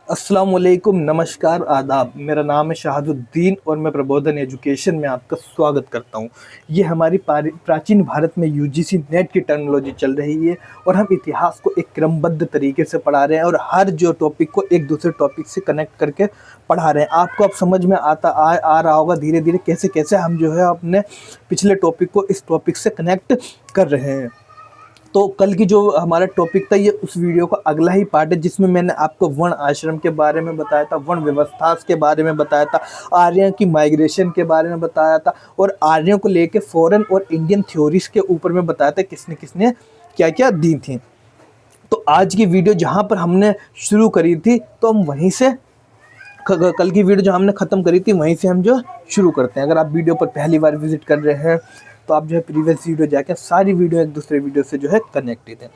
अस्सलाम वालेकुम, नमस्कार, आदाब। मेरा नाम है शहादुद्दीन और मैं प्रबोधन एजुकेशन में आपका स्वागत करता हूँ। ये हमारी प्राचीन भारत में यूजीसी नेट की टर्मिनोलॉजी चल रही है और हम इतिहास को एक क्रमबद्ध तरीके से पढ़ा रहे हैं और हर जो टॉपिक को एक दूसरे टॉपिक से कनेक्ट करके पढ़ा रहे हैं। आपको अब समझ में आ रहा होगा धीरे धीरे कैसे कैसे हम जो है अपने पिछले टॉपिक को इस टॉपिक से कनेक्ट कर रहे हैं। तो कल की जो हमारा टॉपिक था ये उस वीडियो का अगला ही पार्ट है, जिसमें मैंने आपको वर्ण आश्रम के बारे में बताया था, वर्ण व्यवस्था के बारे में बताया था, आर्यों की माइग्रेशन के बारे में बताया था और आर्यों को लेके फॉरेन और इंडियन थ्योरीज के ऊपर में बताया था किसने किसने क्या क्या दी थी। तो आज की वीडियो जहाँ पर हमने शुरू करी थी तो हम वहीं से कल की वीडियो जो हमने ख़त्म करी थी वहीं से हम जो शुरू करते हैं। अगर आप वीडियो पर पहली बार विजिट कर रहे हैं तो आप जो है प्रीवियस वीडियो जाके सारी वीडियो एक दूसरे वीडियो से जो है कनेक्टेड है।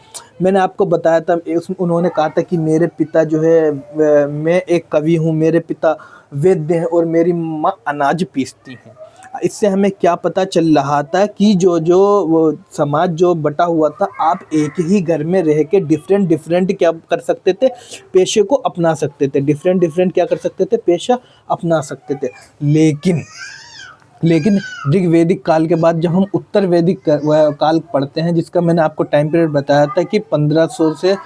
मैंने आपको बताया था, उन्होंने कहा था कि मेरे पिता जो है मैं एक कवि हूँ, मेरे पिता वैद्य हैं और मेरी माँ अनाज पीसती हैं। इससे हमें क्या पता चल रहा था कि जो जो वो समाज जो बटा हुआ था, आप एक ही घर में रह के डिफरेंट डिफरेंट क्या कर सकते थे, पेशे को अपना सकते थे, डिफरेंट डिफरेंट क्या कर सकते थे, पेशा अपना सकते थे। लेकिन ऋग्वेदिक काल के बाद जब हम उत्तर वैदिक काल पढ़ते हैं, जिसका मैंने आपको टाइम पीरियड बताया था कि 1500 से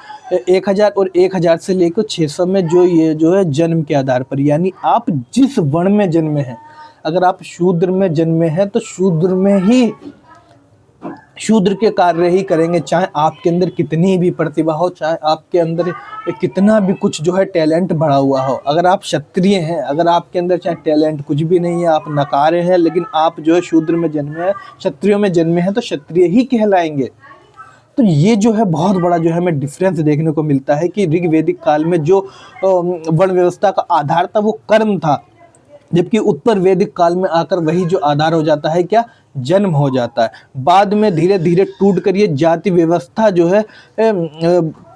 1000 और 1000 से लेकर 600 में जो ये जो है जन्म के आधार पर, यानी आप जिस वर्ण में जन्मे हैं, अगर आप शूद्र में जन्मे हैं तो शूद्र में ही शूद्र के कार्य ही करेंगे, चाहे आपके अंदर कितनी भी प्रतिभा हो, चाहे आपके अंदर कितना भी कुछ जो है टैलेंट बढ़ा हुआ हो। अगर आप क्षत्रिय हैं, अगर आपके अंदर चाहे टैलेंट कुछ भी नहीं है, आप नकारे हैं, लेकिन आप जो है शूद्र में जन्मे हैं, क्षत्रियों में जन्मे हैं, तो क्षत्रिय ही कहलाएंगे। तो ये जो है बहुत बड़ा जो है हमें डिफरेंस देखने को मिलता है कि ऋग्वेदिक काल में जो वर्ण व्यवस्था का आधार था वो कर्म था, जबकि उत्तर वैदिक काल में आकर वही जो आधार हो जाता है क्या, जन्म हो जाता है। बाद में धीरे धीरे टूट कर ये जाति व्यवस्था जो है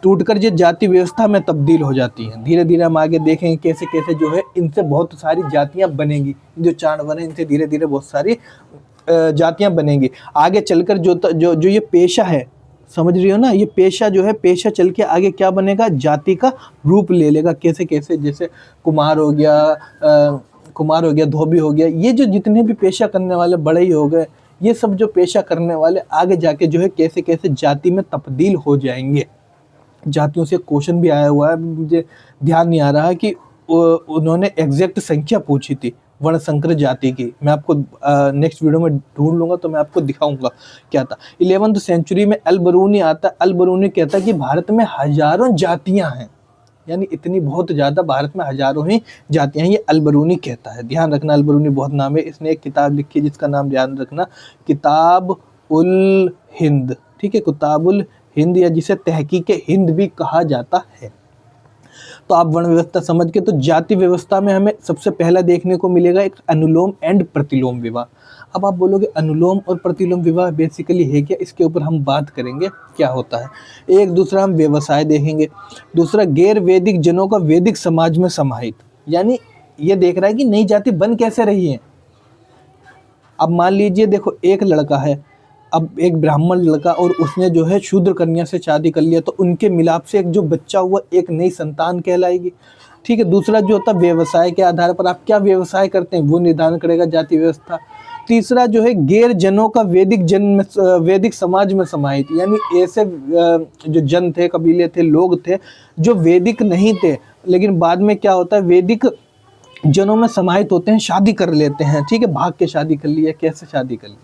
टूट कर ये जाति व्यवस्था में तब्दील हो जाती है। धीरे धीरे हम आगे देखेंगे कैसे कैसे जो है इनसे बहुत सारी जातियां बनेंगी, जो चार बने इनसे धीरे धीरे बहुत सारी जातियां बनेंगी। आगे चलकर जो ये पेशा है, समझ रही हो ना, ये पेशा जो है, पेशा चल के आगे क्या बनेगा, जाति का रूप ले लेगा। कैसे कैसे, जैसे कुमार हो गया, धोबी हो गया, ये जो जितने भी पेशा करने वाले बड़े ही हो गए, ये सब जो पेशा करने वाले आगे जाके जो है कैसे कैसे जाति में तब्दील हो जाएंगे। जातियों से क्वेश्चन भी आया हुआ है, मुझे ध्यान नहीं आ रहा कि उन्होंने एग्जैक्ट संख्या पूछी थी वर्ण संकर जाति की। मैं आपको नेक्स्ट वीडियो में ढूंढ लूंगा तो मैं आपको दिखाऊंगा क्या था। 11वीं सेंचुरी में अल बरूनी आता है। अल बरूनी कहता है कि भारत में हजारों जातियां हैं, यानी इतनी बहुत ज़्यादा भारत में हजारों ही जातियां हैं, ये अल बरूनी कहता है। ध्यान रखना, अल बरूनी बहुत नाम है, इसने एक किताब लिखी है जिसका नाम ध्यान रखना, किताब उल हिंद। ठीक है, किताब उल हिंद, या जिसे तहकीक हिंद भी कहा जाता है। तो आप वर्ण व्यवस्था समझ के, तो जाति व्यवस्था में हमें सबसे पहला देखने को मिलेगा एक अनुलोम एंड प्रतिलोम विवाह। अब आप बोलोगे अनुलोम और प्रतिलोम विवाह बेसिकली है क्या, इसके ऊपर हम बात करेंगे क्या होता है। एक दूसरा हम व्यवसाय देखेंगे, दूसरा गैर वैदिक जनों का वैदिक समाज में समाहित, यानी ये देख रहा है कि नई जाति बन कैसे रही है। अब मान लीजिए, देखो एक लड़का है, अब एक ब्राह्मण लड़का, और उसने जो है शूद्र कन्या से शादी कर लिया, तो उनके मिलाप से एक जो बच्चा हुआ एक नई संतान कहलाएगी। ठीक है, दूसरा जो होता है व्यवसाय के आधार पर आप क्या व्यवसाय करते हैं वो निर्धारण करेगा जाति व्यवस्था। तीसरा जो है गैर जनों का वैदिक समाज में समाहित, यानी ऐसे जो जन थे, कबीले थे, लोग थे जो वैदिक नहीं थे, लेकिन बाद में क्या होता है वैदिक जनों में समाहित होते हैं, शादी कर लेते हैं। ठीक है, भाग के शादी कर लिया, कैसे शादी कर ली,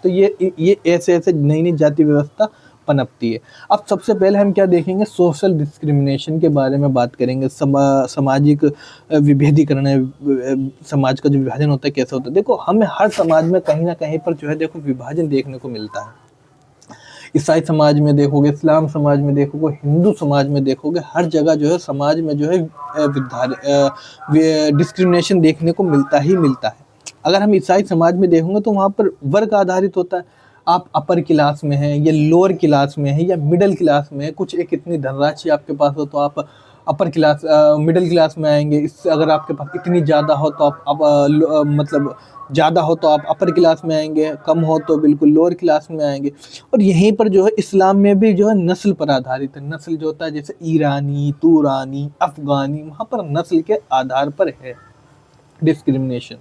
तो ये ऐसे ऐसे नई नई जाति व्यवस्था पनपती है। अब सबसे पहले हम क्या देखेंगे, सोशल डिस्क्रिमिनेशन के बारे में बात करेंगे। सामाजिक विभेदीकरण है, समाज का जो विभाजन होता है कैसे होता है। देखो, हमें हर समाज में कहीं ना कहीं पर जो है देखो विभाजन देखने को मिलता है। ईसाई समाज में देखोगे, इस्लाम समाज में देखोगे, हिंदू समाज में देखोगे, हर जगह जो है समाज में जो है डिस्क्रिमिनेशन देखने को मिलता ही मिलता है। अगर हम ईसाई समाज में देखेंगे तो वहाँ पर वर्ग आधारित होता है, आप अपर क्लास में हैं या लोअर क्लास में हैं या मिडिल क्लास में हैं, कुछ एक इतनी धनराशि आपके पास हो तो आप अपर क्लास मिडिल क्लास में आएंगे। इससे अगर आपके पास इतनी ज़्यादा हो तो आप मतलब ज़्यादा हो तो आप अपर क्लास में आएंगे, कम हो तो बिल्कुल लोअर क्लास में आएंगे। और यहीं पर जो है इस्लाम में भी जो है नस्ल पर आधारित है। नस्ल जो होता है जैसे ईरानी, तुरानी, अफगानी, वहाँ पर नस्ल के आधार पर है डिस्क्रिमिनेशन।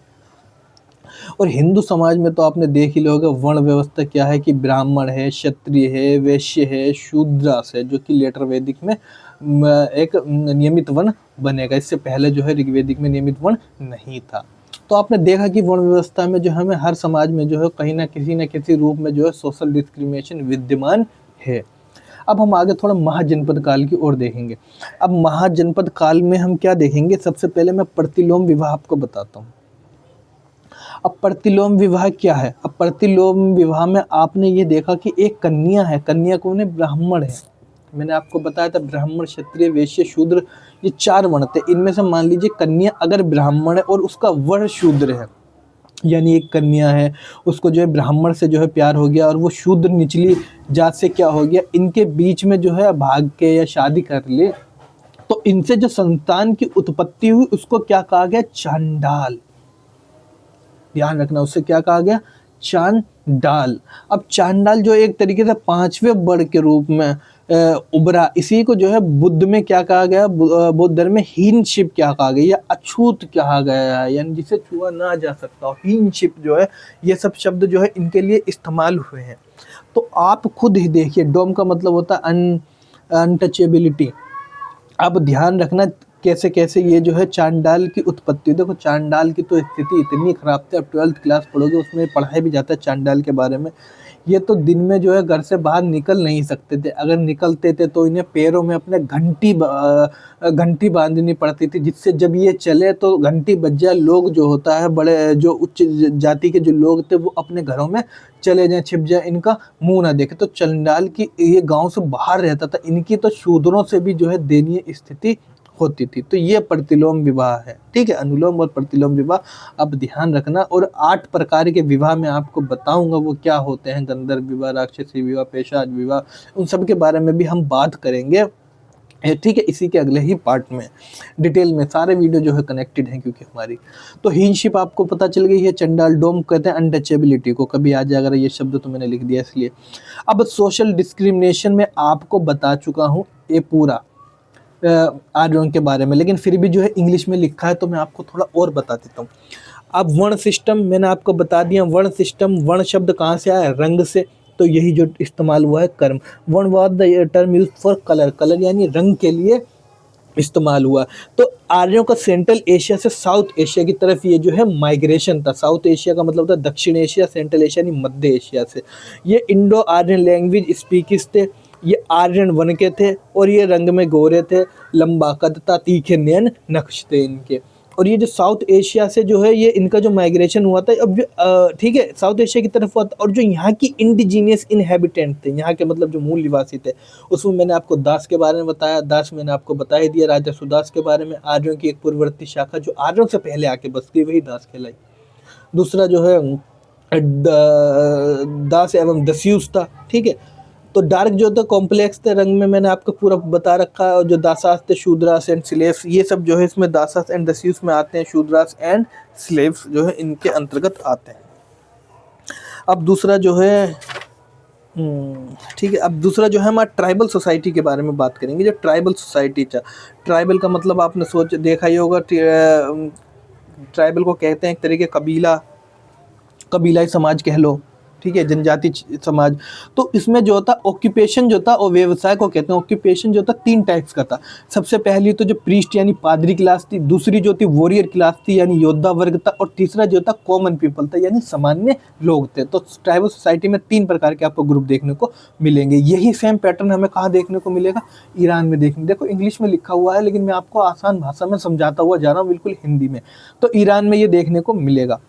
और हिंदू समाज में तो आपने देख ही लोगे वर्ण व्यवस्था क्या है कि ब्राह्मण है, क्षत्रिय है, वैश्य है, शूद्रास है, जो कि लेटर वैदिक में एक नियमित वर्ण बनेगा। इससे पहले जो है ऋग्वेदिक में नियमित वर्ण नहीं था। तो आपने देखा कि वर्ण व्यवस्था में जो हमें हर समाज में जो है कहीं ना किसी रूप में जो है सोशल डिस्क्रिमिनेशन विद्यमान है। अब हम आगे थोड़ा महाजनपद काल की ओर देखेंगे। अब महाजनपद काल में हम क्या देखेंगे, सबसे पहले मैं प्रतिलोम विवाह आपको बताता हूँ। अब प्रतिलोम विवाह क्या है? अब प्रतिलोम विवाह में आपने ये देखा कि एक कन्या है, कन्या कौन है? ब्राह्मण है। मैंने आपको बताया था ब्राह्मण, क्षत्रिय, वैश्य, शूद्र, ये 4 वर्ण थे। इनमें से मान लीजिए कन्या अगर ब्राह्मण है और उसका वर्ण शूद्र है, यानी एक कन्या है, उसको जो है ब्राह्मण से जो है प्यार हो गया और वो शूद्र निचली जात से क्या हो गया, इनके बीच में जो है भाग के या शादी कर ले, तो इनसे जो संतान की उत्पत्ति हुई उसको क्या कहा गया? चांडाल। ध्यान रखना, उससे क्या कहा गया? चांडाल। अब चांडाल जो एक तरीके से 5वें वर्ग के रूप में उभरा, इसी को जो है बुद्ध में क्या कहा गया? बौद्ध धर्म में हीनशिप क्या कहा गया या अछूत कहा गया है, यानी जिसे छुआ ना जा सकता हो। हीनशिप जो है, ये सब शब्द जो है इनके लिए इस्तेमाल हुए हैं। तो आप खुद ही देखिए, डोम का मतलब होता है अनटचेबिलिटी। अब ध्यान रखना कैसे कैसे ये जो है चांडाल की उत्पत्ति। देखो चांडाल की तो स्थिति इतनी खराब थी, अब 12th क्लास पढ़ोगे उसमें पढ़ाया भी जाता है चांडाल के बारे में। ये तो दिन में जो है घर से बाहर निकल नहीं सकते थे, अगर निकलते थे तो इन्हें पैरों में अपने घंटी बांधनी पड़ती थी, जिससे जब ये चले तो घंटी बज जाए, लोग जो होता है बड़े जो उच्च जाति के जो लोग थे वो अपने घरों में चले जाएं, छिप जाए, इनका मुंह ना देखे। तो चांडाल की ये गांव से बाहर रहता था, इनकी तो शूद्रों से भी जो है दयनीय स्थिति होती थी। तो ये प्रतिलोम विवाह है, ठीक है, अनुलोम और प्रतिलोम विवाह। अब ध्यान रखना, और 8 प्रकार के विवाह मैं आपको बताऊंगा वो क्या होते हैं। गंधर्व विवाह, राक्षसी विवाह, पेशाच विवाह, उन सब के बारे में भी हम बात करेंगे, ठीक है, इसी के अगले ही पार्ट में डिटेल में। सारे वीडियो जो है कनेक्टेड हैं क्योंकि हमारी। तो हीनशिप आपको पता चल गई है। चंडाल, डोम कहते हैं अनटचेबिलिटी को, कभी आ जाए अगर ये शब्द तो मैंने लिख दिया इसलिए। अब सोशल डिस्क्रिमिनेशन में आपको बता चुका हूँ ये पूरा आर्यों के बारे में, लेकिन फिर भी जो है इंग्लिश में लिखा है तो मैं आपको थोड़ा और बता देता हूँ। अब वर्ण सिस्टम मैंने आपको बता दिया। वर्ण सिस्टम, वर्ण शब्द कहाँ से आया? रंग से। तो यही जो इस्तेमाल हुआ है कर्म। वर्ण was the term used for colour, colour यानी रंग के लिए इस्तेमाल हुआ। तो आर्यों का सेंट्रल एशिया से साउथ एशिया की तरफ ये जो है माइग्रेशन था। साउथ एशिया का मतलब था दक्षिण एशिया, सेंट्रल एशिया यानी मध्य एशिया से। ये इंडो आर्यन लैंग्वेज स्पीकिस थे, ये आर्यन वन के थे, और ये रंग में गोरे थे, लंबा कद था, तीखे नैन नक्श थे इनके। और ये जो साउथ एशिया से जो है ये इनका जो माइग्रेशन हुआ था, अब जो ठीक है साउथ एशिया की तरफ हुआ था। और जो यहाँ की इंडिजीनियस इनहेबिटेंट थे, यहाँ के मतलब जो मूल निवासी थे, उसमें मैंने आपको दास के बारे में बताया। दास मैंने आपको बता ही दिया, राजा सुदास के बारे में। आर्यों की एक पूर्ववर्ती शाखा जो आर्यों से पहले आके बसती वही दास कहलाई। दूसरा जो है दास एवं दस्यूस था, ठीक है। तो डार्क जो था कॉम्प्लेक्स थे रंग में, मैंने आपको पूरा बता रखा है। और जो दासास थे, शूद्रास एंड स्लेव्स, ये सब जो है इसमें दासास एंड दस्यूस में आते हैं। शूद्रास एंड स्लेव्स जो है इनके अंतर्गत आते हैं। अब दूसरा जो है ठीक है, अब दूसरा जो है हमारा ट्राइबल सोसाइटी के बारे में बात करेंगे। जो ट्राइबल सोसाइटी था, ट्राइबल का मतलब आपने देखा ही होगा, ट्राइबल को कहते हैं एक तरीके कबीला, कबीलाई समाज कह लो, ठीक है, जनजाति समाज। तो इसमें जो था ऑक्यूपेशन जो था और व्यवसाय को कहते हैं। ऑक्यूपेशन जो था 3 टाइप्स का था। सबसे पहली तो जो प्रीस्ट यानी पादरी क्लास थी, दूसरी जो थी वॉरियर क्लास थी यानी योद्धा वर्ग था, और तीसरा जो था कॉमन पीपल था यानी सामान्य लोग थे। तो ट्राइबल सोसाइटी में 3 प्रकार के आपको ग्रुप देखने को मिलेंगे। यही सेम पैटर्न हमें कहाँ देखने को मिलेगा? ईरान में देखने। देखो इंग्लिश में लिखा हुआ है लेकिन मैं आपको आसान भाषा में समझाता हुआ जा रहा हूँ, बिल्कुल हिंदी में। तो ईरान में ये देखने को मिलेगा।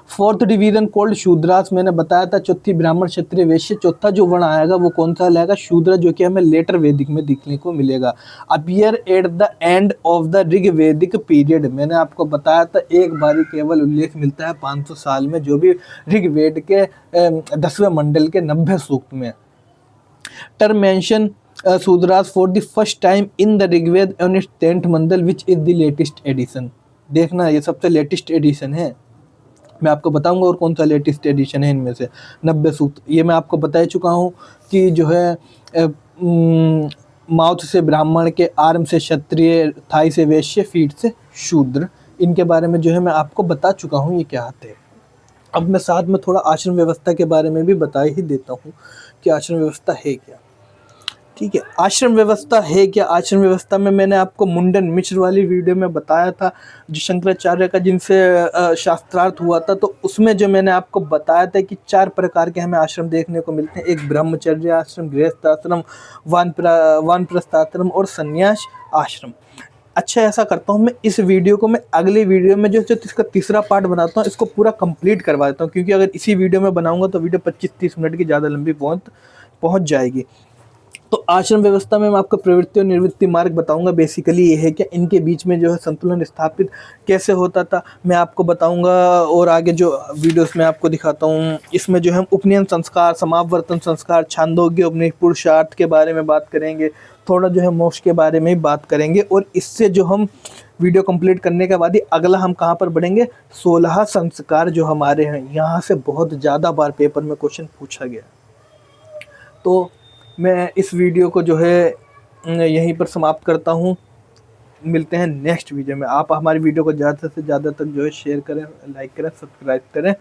4th डिवीजन कोल्ड शूद्रास मैंने बताया था। चौथी ब्राह्मण, क्षत्रिय, वैश्य। चौथा जो वर्ण आएगा वो कौन सा लाएगा? शूद्र, जो कि हमें लेटर वैदिक में देखने को मिलेगा। Appear at the end of the Rig वैदिक पीरियड, मैंने आपको बताया था एक बार ही केवल उल्लेख मिलता है 500 साल में, जो भी ऋग्वेद के 10वें मंडल के 90 सूक्त में। Term mention Shudras for the first time in the Rigveda on its 10th mandala which is the latest edition. देखना ये सबसे लेटेस्ट एडिशन है। मैं आपको बताऊंगा और कौन सा लेटेस्ट एडिशन है इनमें से। 90 सूत्र ये मैं आपको बता ही चुका हूँ कि जो है माउथ से ब्राह्मण के, आर्म से क्षत्रिय, थाई से वैश्य, फीट से शूद्र, इनके बारे में जो है मैं आपको बता चुका हूँ ये क्या आते हैं। अब मैं साथ में थोड़ा आश्रम व्यवस्था के बारे में भी बता ही देता हूँ कि आश्रम व्यवस्था है क्या। ठीक है, आश्रम व्यवस्था है क्या। आश्रम व्यवस्था में मैंने आपको मुंडन मिश्र वाली वीडियो में बताया था, जो शंकराचार्य का जिनसे शास्त्रार्थ हुआ था, तो उसमें जो मैंने आपको बताया था कि 4 प्रकार के हमें आश्रम देखने को मिलते हैं। एक ब्रह्मचर्य आश्रम, गृहस्थ आश्रम, वानप्रस्थ आश्रम और संन्यास आश्रम। अच्छा, ऐसा करता हूँ मैं इस वीडियो को मैं अगले वीडियो में जो इसका तीसरा पार्ट बनाता हूँ, इसको पूरा कंप्लीट करवा देता हूँ, क्योंकि अगर इसी वीडियो में बनाऊंगा तो वीडियो 25-30 मिनट की ज़्यादा लंबी पहुँच जाएगी। तो आश्रम व्यवस्था में मैं आपको प्रवृत्ति और निवृत्ति मार्ग बताऊंगा। बेसिकली ये है कि इनके बीच में जो है संतुलन स्थापित कैसे होता था मैं आपको बताऊंगा, और आगे जो वीडियोस में आपको दिखाता हूँ इसमें जो हम उपनयन संस्कार, समावर्तन संस्कार, छांदोग्य, उपनयन, पुरुषार्थ के बारे में बात करेंगे, थोड़ा जो है मोक्ष के बारे में बात करेंगे। और इससे जो हम वीडियो कंप्लीट करने के बाद ही अगला हम कहाँ पर बढ़ेंगे, 16 संस्कार जो हमारे हैं। यहाँ से बहुत ज़्यादा बार पेपर में क्वेश्चन पूछा गया। तो मैं इस वीडियो को जो है यहीं पर समाप्त करता हूँ। मिलते हैं नेक्स्ट वीडियो में। आप हमारी वीडियो को ज़्यादा से ज़्यादा तक जो है शेयर करें, लाइक करें, सब्सक्राइब करें,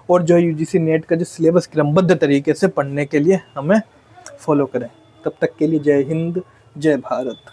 और जो है यूजीसी नेट का जो सिलेबस क्रमबद्ध तरीके से पढ़ने के लिए हमें फॉलो करें। तब तक के लिए जय हिंद, जय भारत।